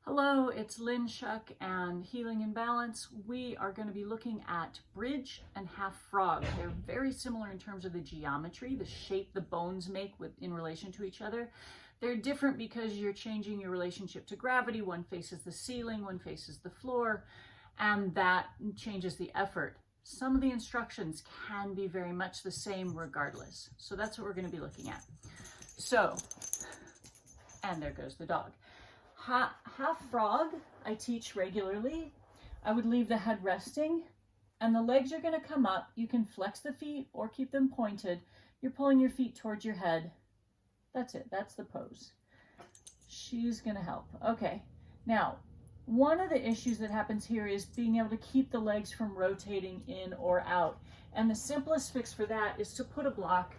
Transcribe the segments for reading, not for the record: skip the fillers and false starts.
Hello, it's Lynn Shuck and Healing in Balance. We are going to be looking at bridge and half frog. They're very similar in terms of the geometry, the shape the bones make in relation to each other. They're different because you're changing your relationship to gravity. One faces the ceiling, one faces the floor, and that changes the effort. Some of the instructions can be very much the same regardless. So that's what we're going to be looking at. So, and there goes the dog. Half frog, I teach regularly. I would leave the head resting and the legs are going to come up. You can flex the feet or keep them pointed. You're pulling your feet towards your head. That's it. That's the pose. She's going to help. Okay. Now, one of the issues that happens here is being able to keep the legs from rotating in or out. And the simplest fix for that is to put a block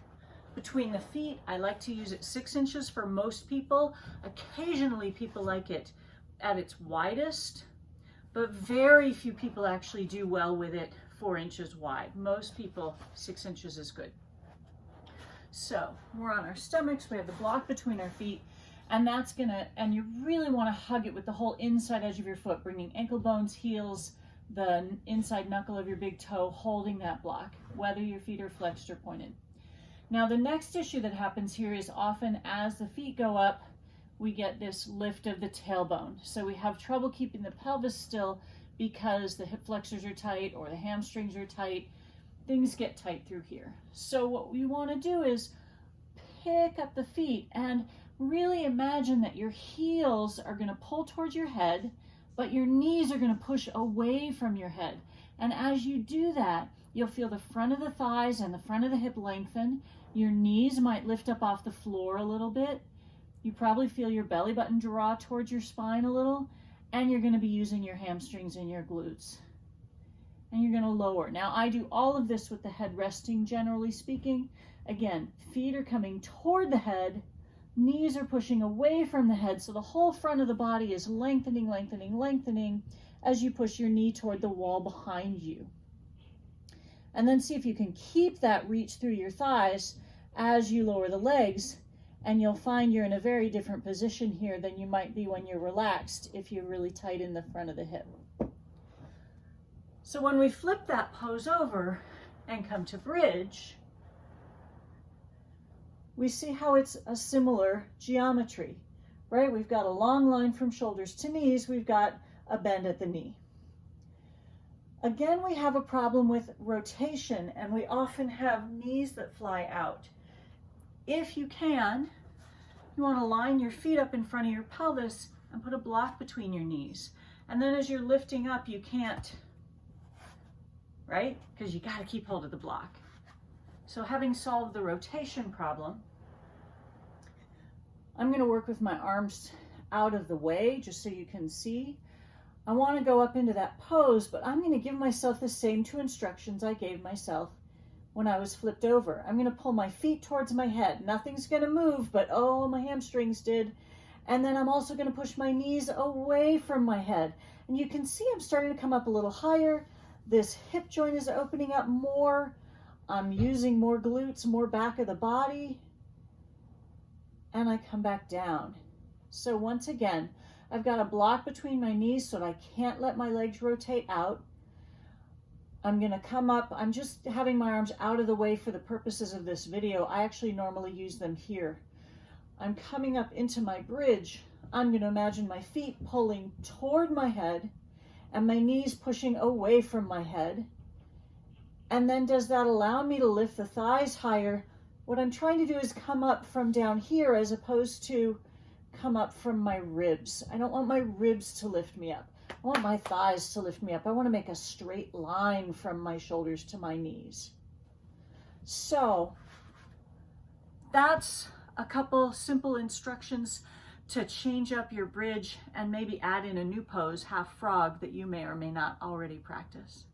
between the feet. I like to use it 6 inches for most people. Occasionally people like it at its widest, but very few people actually do well with it 4 inches wide. Most people 6 inches is good. So we're on our stomachs, we have the block between our feet, and that's gonna, and you really wanna hug it with the whole inside edge of your foot, bringing ankle bones, heels, the inside knuckle of your big toe, holding that block, whether your feet are flexed or pointed. Now the next issue that happens here is often as the feet go up, we get this lift of the tailbone. So we have trouble keeping the pelvis still because the hip flexors are tight or the hamstrings are tight. Things get tight through here. So what we want to do is pick up the feet and really imagine that your heels are going to pull towards your head, but your knees are going to push away from your head. And as you do that, you'll feel the front of the thighs and the front of the hip lengthen. Your knees might lift up off the floor a little bit. You probably feel your belly button draw towards your spine a little, and you're going to be using your hamstrings and your glutes. And you're going to lower. Now, I do all of this with the head resting, generally speaking. Again, feet are coming toward the head, knees are pushing away from the head, so the whole front of the body is lengthening, lengthening, lengthening as you push your knee toward the wall behind you. And then see if you can keep that reach through your thighs as you lower the legs, and you'll find you're in a very different position here than you might be when you're relaxed if you're really tight in the front of the hip. So when we flip that pose over and come to bridge, we see how it's a similar geometry, right? We've got a long line from shoulders to knees. We've got a bend at the knee. Again, we have a problem with rotation, and we often have knees that fly out. If you can, you want to line your feet up in front of your pelvis and put a block between your knees. And then as you're lifting up, you can't, right? Because you got to keep hold of the block. So having solved the rotation problem, I'm going to work with my arms out of the way just so you can see. I want to go up into that pose, but I'm going to give myself the same 2 instructions I gave myself when I was flipped over. I'm going to pull my feet towards my head. Nothing's going to move, but oh, my hamstrings did. And then I'm also going to push my knees away from my head. And you can see I'm starting to come up a little higher. This hip joint is opening up more. I'm using more glutes, more back of the body. And I come back down. So once again, I've got a block between my knees so that I can't let my legs rotate out. I'm going to come up. I'm just having my arms out of the way for the purposes of this video. I actually normally use them here. I'm coming up into my bridge. I'm going to imagine my feet pulling toward my head and my knees pushing away from my head. And then does that allow me to lift the thighs higher? What I'm trying to do is come up from down here as opposed to come up from my ribs. I don't want my ribs to lift me up. I want my thighs to lift me up. I want to make a straight line from my shoulders to my knees. So that's a couple simple instructions to change up your bridge and maybe add in a new pose, half frog, that you may or may not already practice.